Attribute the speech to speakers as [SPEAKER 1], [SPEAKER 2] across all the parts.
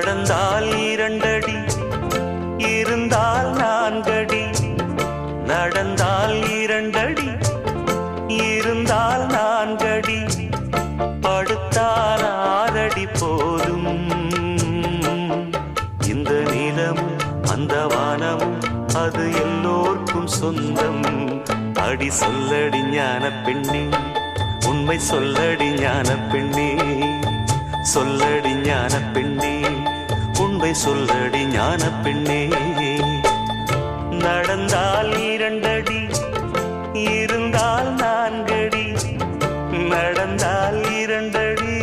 [SPEAKER 1] நடந்தால் 2 அடி, இருந்தால் 4 அடி. நடந்தால் 2 அடி, இருந்தால் 4 அடி. படுத்தால் 6 அடி போதும். இந்த நிலமும் அந்த வானமும் அது எல்லோர்க்கும் சொந்தம். அடி சொல்லடி ஞான பெண்ணே, உண்மை சொல்லடி ஞான பெண்ணே. சொல்லடி ஞான பெண்ணே, உண்மை சொல்லடி ஞான பெண்ணே. நடந்தால் 2 அடி, இருந்தால் 4 அடி. நடந்தால் 2 அடி.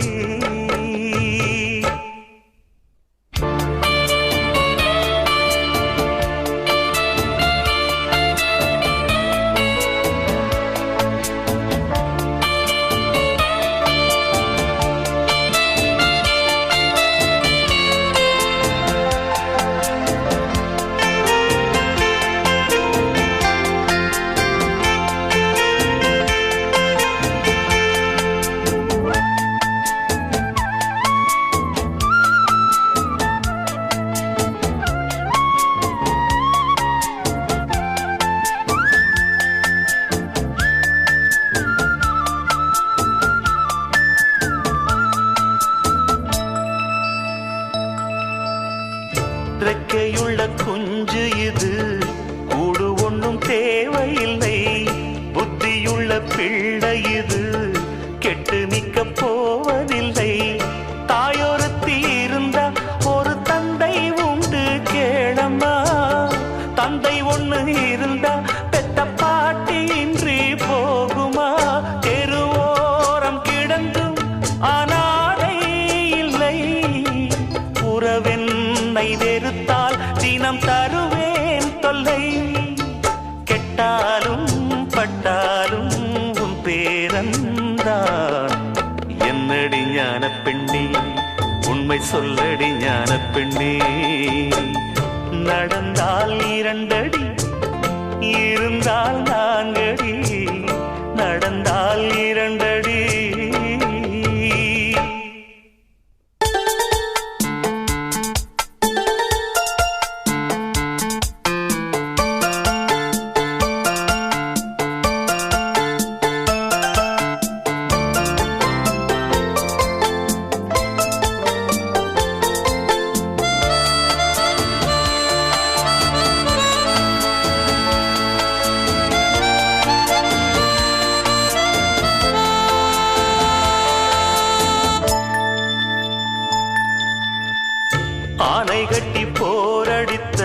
[SPEAKER 1] ரெக்கையுள்ள குஞ்சு இது, கூடு ஒன்றும் தேவையில்லை. புத்தியுள்ள பிள்ளை இது, கெட்டு நிற்க போவதில்லை. தாயொருத்தி இருந்தா ஒரு தந்தை உண்டு கேளம்மா. தந்தை ஒண்ணு இருந்தா பெத்த பாட்டி இன்றி போகுமா? தெருவோரம் கிடந்தும் அனாதை இல்லை. உறவென்னை வெறுத்தால் தினம் தருவேன் தொல்லை. கெட்டாலும் பட்டாலும் உன் பேரன்தான். என்னடி ஞான பெண்ணே, உண்மை சொல்லடி ஞான பெண்ணே. நடந்தால் 2 அடி, இருந்தால் 4 அடி. நடந்தால் 2 அடி. ஆனை கட்டி போரடித்த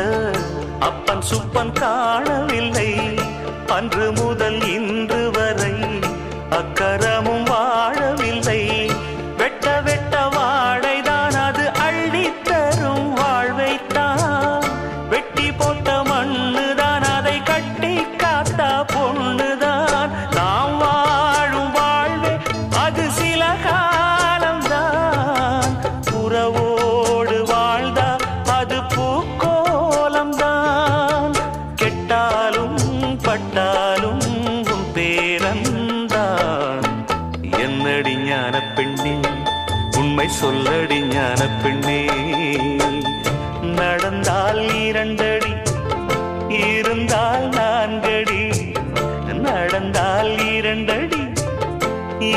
[SPEAKER 1] அப்பன் சுப்பன் காணவில்லை. அன்று முதல் இன்று வரை அக்கரமும் வாழவில்லை. வெட்ட வெட்ட வாடைதான் அது அள்ளித்தரும் வாழ்வைத்தான். வெட்டி போட்ட மண்ணுதான் அதை கட்டி காத்தா பொண்ணுதான். நாம் வாழும் வாழ்வே அது சில காலம்தான். உறவோடு வாழ்ந்தா அது பூக்கோலம்தான். கெட்டாலும் பட்டாலும் உன் பேரன்தான். என்னடி ஞான பெண்ணே, உண்மை சொல்லடி ஞான பெண்ணே. நடந்தால் 2 அடி, இருந்தால் 4 அடி. நடந்தால் 2 அடி,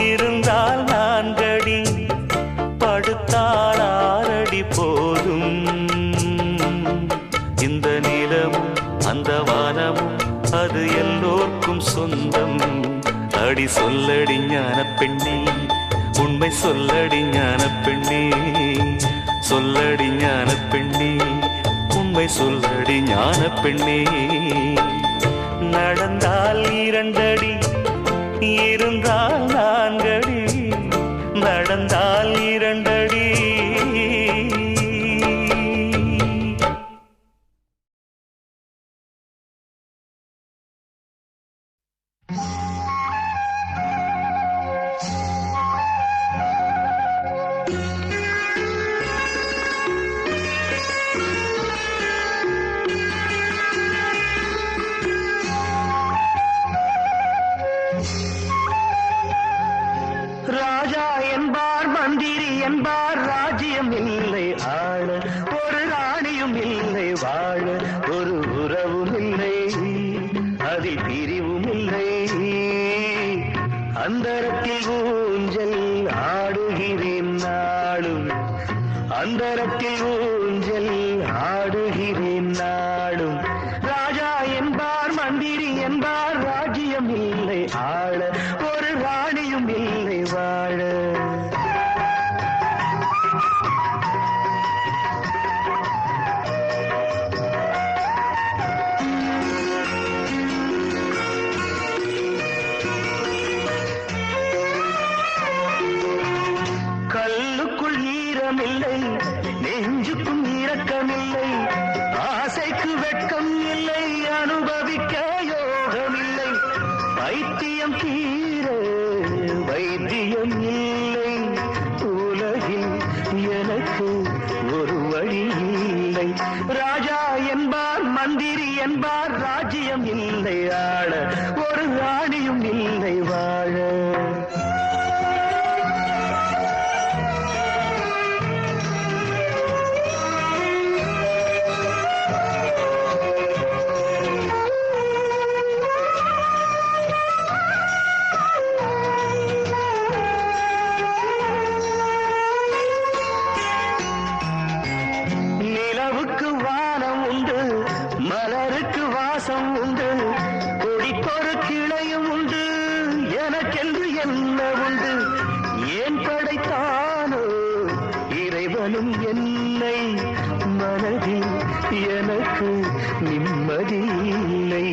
[SPEAKER 1] இருந்தால் 4 அடி. படுத்தால் 6 அடி போதும். இந்த நிலமும் அந்த வானமும் அது எல்லோர்க்கும் சொந்தம். அடி சொல்லடி ஞான பெண்ணே, உண்மை சொல்லடி ஞான பெண்ணே. சொல்லடி ஞான பெண்ணே, உண்மை சொல்லடி ஞான பெண்ணே. நடந்தால் 2 அடி, இருந்தால் 4 அடி. நடந்தால் 2 அடி. நெஞ்சுக்கும் இரக்கமில்லை, ஆசைக்கு வெட்கம் இல்லை, அனுபவிக்க யோகமில்லை. வைத்தியம் தீர வைத்தியம் இல்லை, உலகில் எனக்கு ஒரு வழி இல்லை. ராஜா என்பார் மந்திரி என்பார், ராஜ்யம் இல்லை ஆள, ஒரு ராணியும் இல்லை வாழ. நிலவுக்கு வானம் உண்டு, மலருக்கு வாசம் உண்டு, கொடிக்கொரு கிளையும் உண்டு, எனக்கென்று என்ன உண்டு. ஏன் படைத்தானோ இறைவனும் என்னை, மனதில் எனக்கு நிம்மதி இல்லை.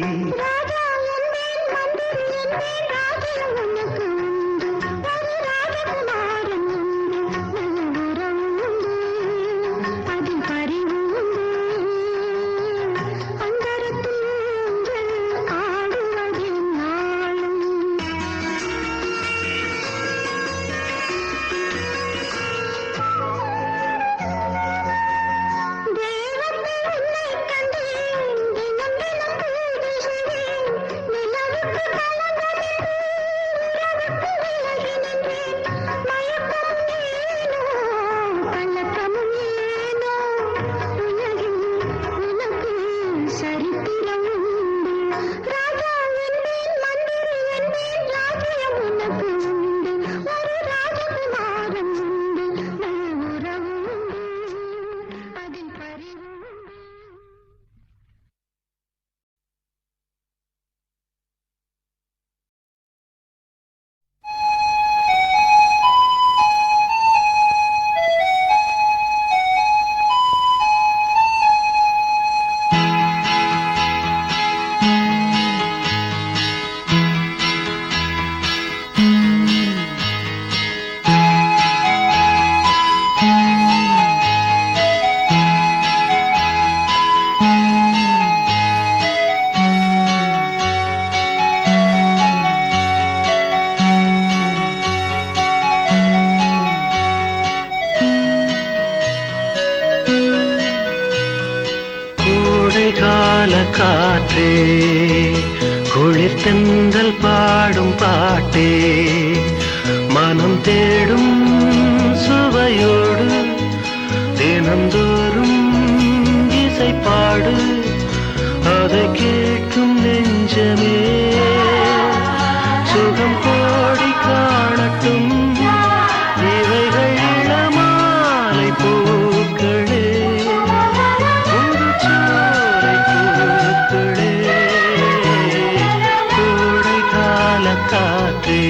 [SPEAKER 1] காற்றே, குளிர்தென்றல் பாடும் பாட்டே, மனம் தேடும் சுவையோடு தினந்தோறும் இசை பாடு. அதை கேட்கும் நெஞ்சமே சுகம் கோடி காணட்டும். இவைகள் இளமாலை பூக்களே, காற்றே,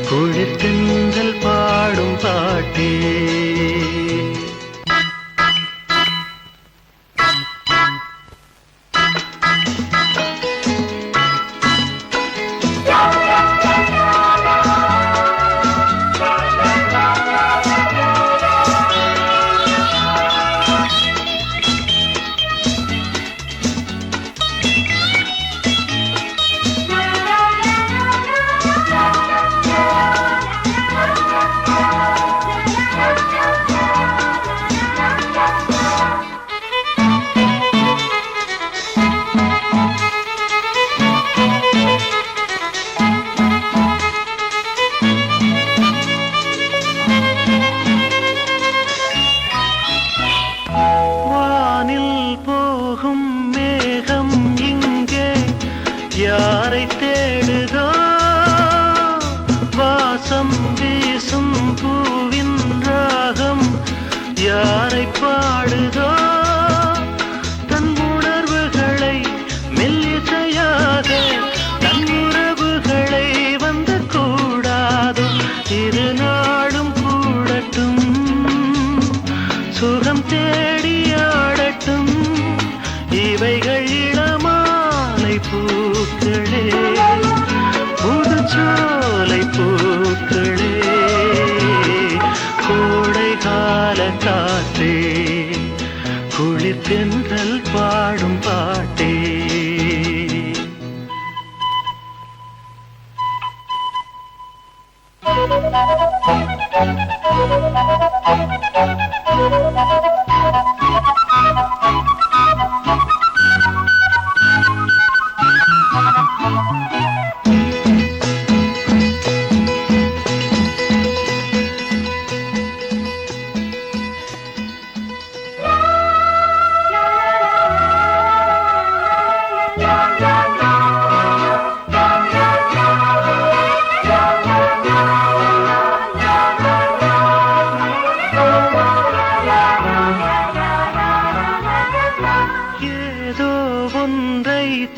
[SPEAKER 1] குளிர்தென்றல் பாடும் பாட்டே. யாரை தேடுதோ வாசம் வீசும் பூவின் ராகம், யாரை பாடுதோ தன் உணர்வுகளை மெல்லிசையாக, தன் உறவுகளை வந்து கூடாதோ. இரு நாடும் கூடட்டும், சுகம் தேடி ஆடட்டும். இவைகள் இளமாலை பூக்களே, புதுச்சோலை பூக்களே, கோடை கால காற்றே. குளிர் தென்றல் பாடும் பாட்டே.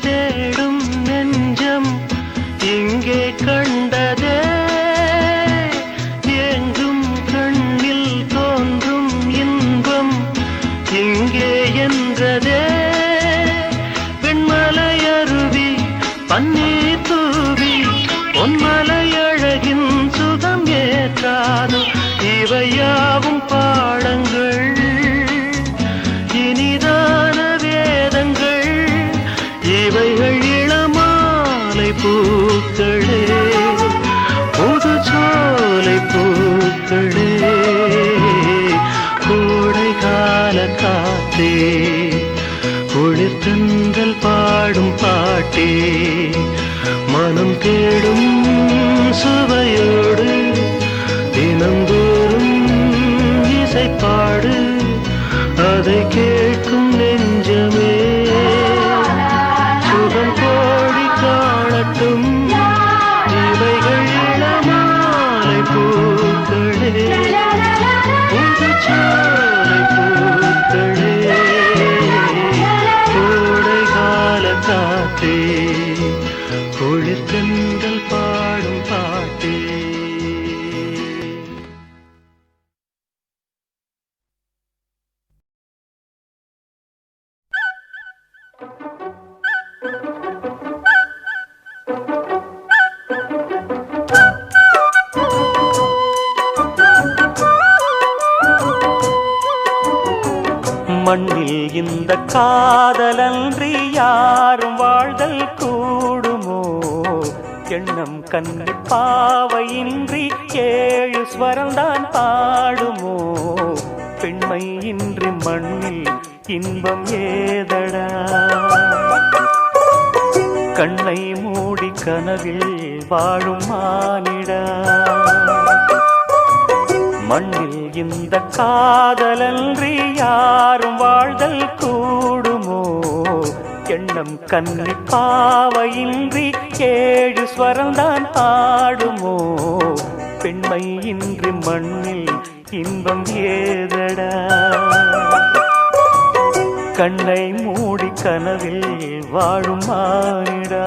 [SPEAKER 1] தேடும் நெஞ்சம் இங்கே கண்டதே, எங்கும் கண்ணில் தோன்றும் இன்பம் இங்கே என்றதே. வெண்மலை அருவி பன்னீர் தூவி பொன்மலை அழகின் சுகம் ஏற்றாதோ, இவையாவும் பாடங்கள் இனிதான வேதங்கள். இவைகள் இளமாலை பூக்களே, புதுச்சோலை பூக்களே, கோடை கால காத்தே, குளிர் தென்றல் பாடும் பாட்டே. மனம் தேடும் சுவையோடு தினந்தோறும் இசைப்பாடு, அதை கேட்கும் நெஞ்சமே சுகம் கோடி காணட்டும். இவைகள் இளமாலை பூக்களே, புதுச்சோலை பூக்களே, கோடை கால காத்தே, குளிர் தென்றல் பாடும் பாட்டே.
[SPEAKER 2] மண்ணில் இந்த காதலன்றி யாரும் வாழ்தல் கூடுமோ, எண்ணம் கண்ணி பாவையின்றி ஏழு ஸ்வரம்தான் பாடுமோ. பெண்மை இன்றி மண்ணில் இன்பம் ஏதடா, கண்ணை மூடி கனவில் வாழும் மானிடா. மண்ணில் இந்த காதலன்றி யாரும் வாழ்தல் கூடுமோ, எண்ணம் கண்ணி பாவையின்றி ஏழு ஸ்வரம்தான் பாடுமோ. பெண்மை இன்றி மண்ணில் இன்பம் ஏதடா, கண்ணை மூடி கனவில் வாழும் மானிடா.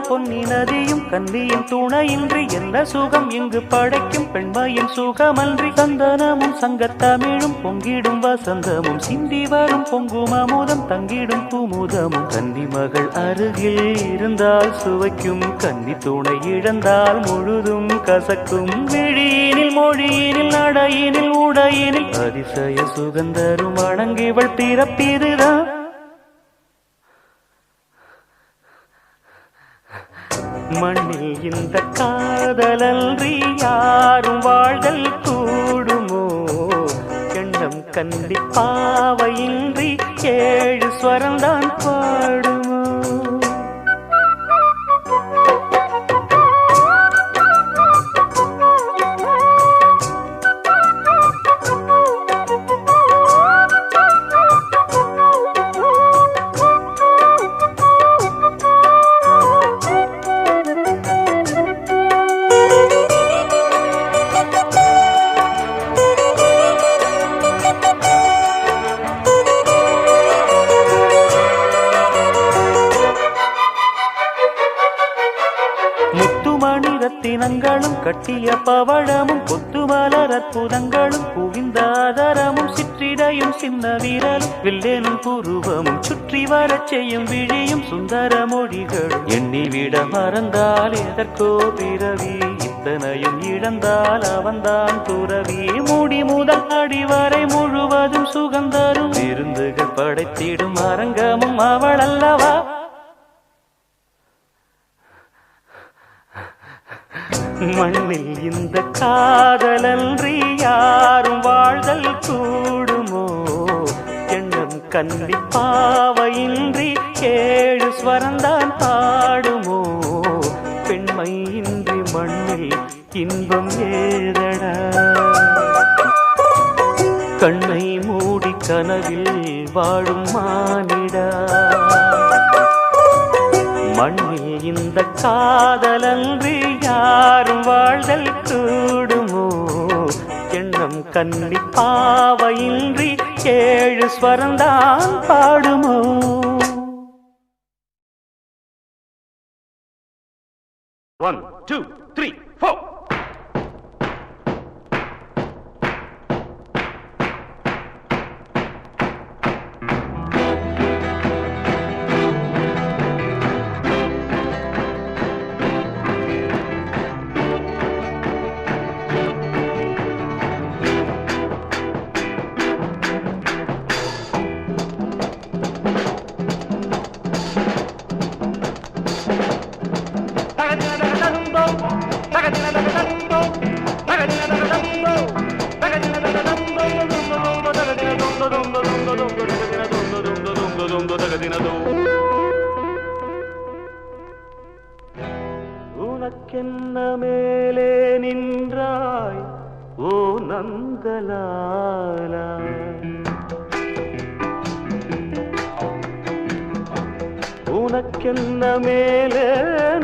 [SPEAKER 2] பொன்னி நதியும் கன்னியின் துணையின்றி என்ன சுகம் இங்கு படைக்கும் பெண்மையின் சுகமன்றி. சந்தனமும் சங்கத்தமிழும் பொங்கிடும் வசந்தமும் சிந்தி வரும் பொங்கும் அமுதம் தங்கிடும் குமுதமும். கன்னி மகள் அருகில் இருந்தால் சுவைக்கும், கன்னி துணை இழந்தால் முழுதும் கசக்கும். விழியினில் மொழியினில் நடையினில் உடையினில் அதிசய சுகந்தரும் அணங்கிவள் பிறப்பிதுதான். மண்ணில் இந்த காதலன்றி யாரும் வாழ்தல் கூடுமோ, எண்ணம் கண்டி பாவையின்றி ஏழு ஸ்வரம்தான் பாடுமோ. முத்துமணி ரத்தினங்களும் கட்டிய பவழமும் கொத்துமலர் அற்புதங்களும் குவிந்தாதரமும் சிற்றிடையும் சின்ன வீரலும் வில்லேனும் புருவமும் சுற்றி வரச் செய்யும் விழியும் சுந்தர மொழிகளும் எண்ணிவிட மறந்தால் எதற்கோ பிறவி இத்தனையும் இழந்தால் அவன்தான் துறவி மூடி முதல் அடிவரை முழுவதும் சுகந்தரும் விருந்துகள் படைத்திடும் அரங்கமும் அவள் அல்லவா மண்ணில் இந்த காதலன்றி யாரும் வாழ்தல் கூடுமோ எண்ணம் கன்னி பாவையின்றி 7 ஸ்வரந்தான் பாடுமோ பெண்மை இன்றி மண்ணில் இன்பம் ஏதடா கண்ணை மூடி கனவில் வாழும் மானிடா மண்ணில் இந்த காதலன்றி யாரும் வாழ்தல் கூடுமோ எண்ணம் கன்னி பாவையின்றி 7 ஸ்வரந்தான் பாடுமோ
[SPEAKER 3] 1 2 3 4
[SPEAKER 2] உனக்கென்ன மேலே நின்றாய் ஓ நந்தலாலா உனக்கென்ன மேலே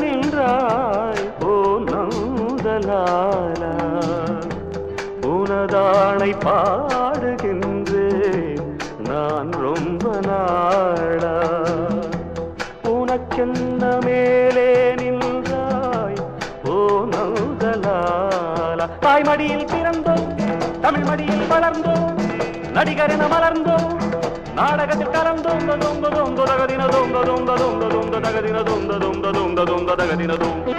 [SPEAKER 2] நின்றாய் ஓ நந்தலாலா உனதானை பாடுகின்றேன் நான் ரொம்ப நாளா உனக்கென்ன மேலே நின்றாய் ஓ நந்தலாலா தாய்மடியில் பிறந்தோம் தமிழ் மடியில் வளர்ந்தோம் நடிகரென மலர்ந்தோம் நாடகத்தில் கலந்தோம் தொந்த தொந்த தகதின தொந்த தொந்த தொந்த தொந்த தகதின தொந்த தொந்த தொந்த தொந்த தகதின தொந்த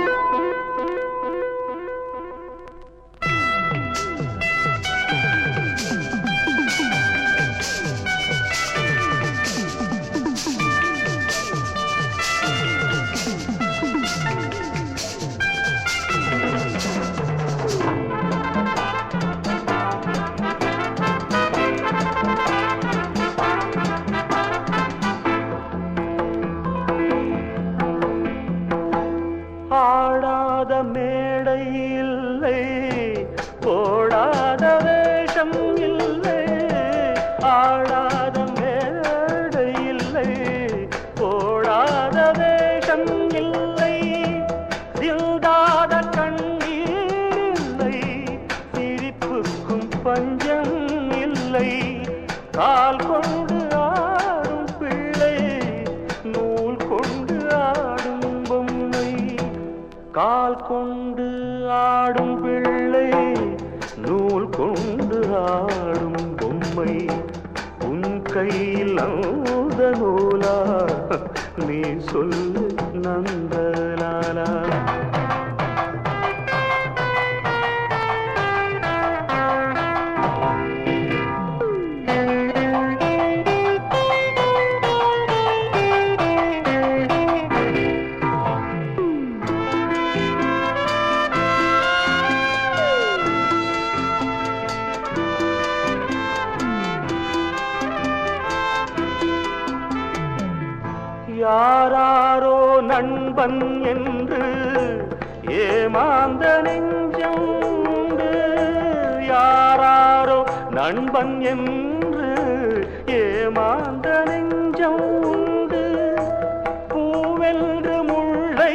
[SPEAKER 2] ஆடாத மேடை இல்லை போடாத வேஷம் இல்லை ஆடாத மேடை இல்லை போடாத வேஷம் இல்லை சிந்தாத கண்ணீர் இல்லை சிரிப்புக்கும் பஞ்சம் இல்லை கால் கொண்டு ஆடும் பிள்ளை நூல் கொண்டு ஆடும் பொம்மை கால் கொண்டு ஆடும் பிள்ளை நூல் கொண்டு ஆடும் பொம்மை உன் கையில் அந்த நூலா நீ சொல்லு நந்தலாலா யாராரோ நண்பன் என்று ஏமாந்த நெஞ்சம் உண்டு யாராரோ நண்பன் என்று ஏமாந்த நெஞ்சம் உண்டு பூவென்று முள்ளை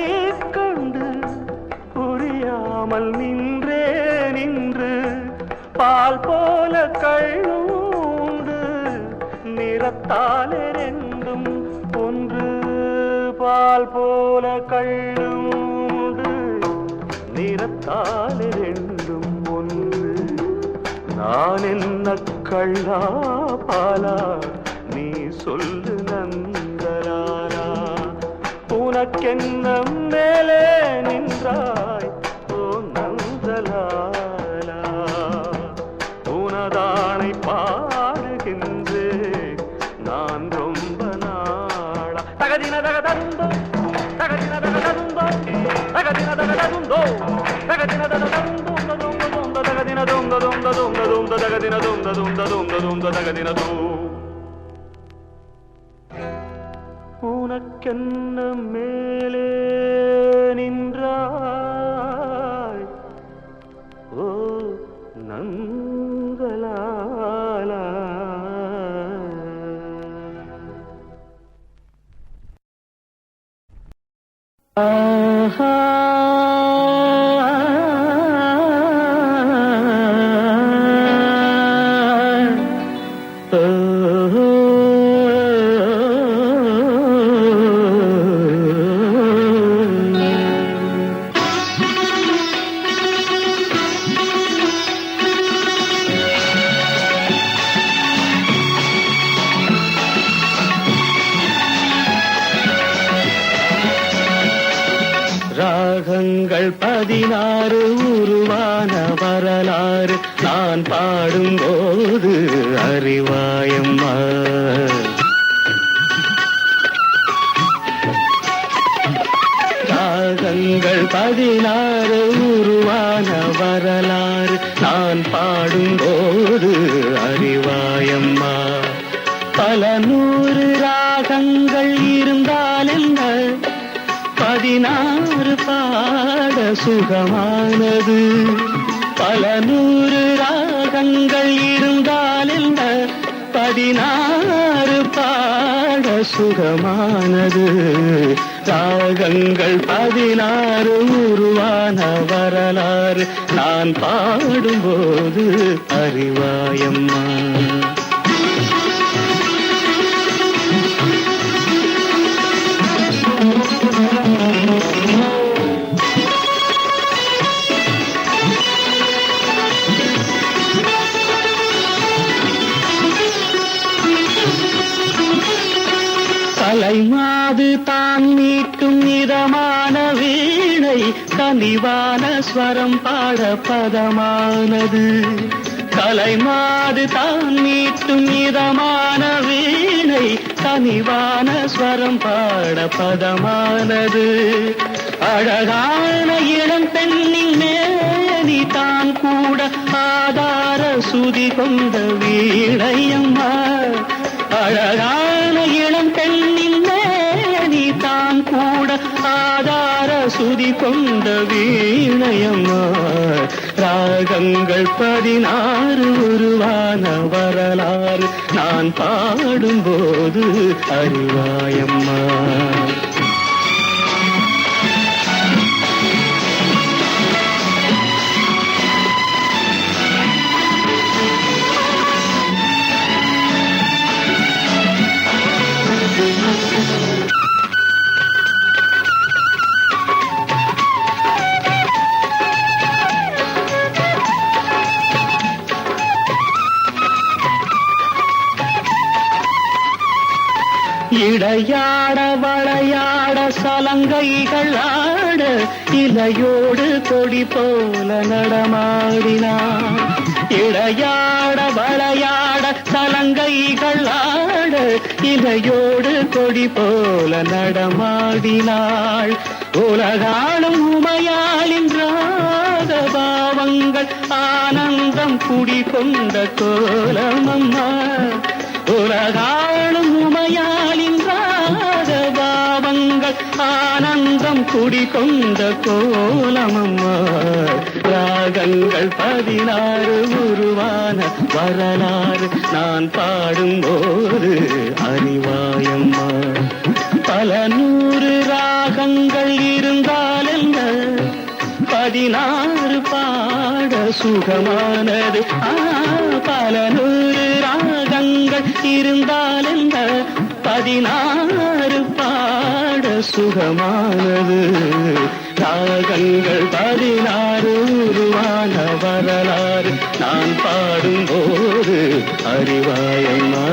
[SPEAKER 2] கண்டு புரியாமல் நின்றே நின்று பால் போல கள்ளுண்டு நிறத்தாலே ரெண்டும் ஒன்று பால் போல கள்ளுண்டு நிறத்தால் ரெண்டும் ஒன்று. நான் என்ன கள்ளா பாலா நீ சொல்லு நந்தலாரா. உனக்கென்ன மேலே நின்றாய் ஓ நந்தலாலா. உனதானை பாடுகின்றேன் நான் ரொம்ப நாளா. தகதின தகதந்தோ தகதின தகதந்தோ தகதின தகதந்தோ தகதின தகதந்தோ தகதின தொந்த தொந்த தொந்த தொந்த தகதின தொந்த தொந்த தொந்த தொந்த தகதின தோ. உனக்கென்ன மேலே நின்றாய் ஓ நந்தலாலா. ஆஹா ராகங்கள் 16 உருவான வரலாறு நான் பாடும்போது அறிவாயம்மா. ராகங்கள் 16 உருவான வரலாறு நான் பாடும்போது அறிவாயம்மா. பல 100 ராகங்கள் இருந்தால் என்ன 16 பாட சுகமானது. பல 100 ராகங்கள் இருந்தால் என்ன 16 பாட சுகமானது. ராகங்கள் 16 உருவான வரலாறு நான் பாடும்போது அறிவாயம்மா. கலைமாது தான் மீட்டும் இதமான வீணை கனிவான ஸ்வரம் பாட பதமானது. கலைமாது தான் மீட்டும் இதமான வீணை கனிவான ஸ்வரம் பாட பதமானது. அழகான இளம் பெண்ணின் மேனி தான் கூட ஆதார சுதி கொண்ட வீணையம்மா. அழகான இளம் பெண்ணின் மேனி தான் கூட ஆதார சுதி கொண்ட வீணையம்மா. ராகங்கள் 16 உருவான வரலாறு நான் பாடும்போது அறிவாயம்மா. இடையாட வளையாட சலங்கைகள் ஆட இலையோடு கொடி போல நடமாடினார். இடையாட வளையாட சலங்கைகள் ஆட இலையோடு கொடி போல நடமாடினாள். உலகாளும் உமையாளின் ராக பாவங்கள் ஆனந்தம் குடிகொண்ட கோலமம்மா. உலகாளும் உமையாளின் ராக பாவங்கள் ஆனந்தம் குடிகொண்ட கோலமம்மா. ராகங்கள் 16 உருவான வரலாறு நான் பாடும்போது அறிவாயம்மா. பல 100 ராகங்கள் இருந்தால் என்ன 16 பாட சுகமானது. பல 100 ராகங்கள் இருந்தால் என்ன 16 பாட சுகமானது.
[SPEAKER 1] ராகங்கள் 16 உருவான வரலாறு நான் பாடும்போது அறிவாயம்மா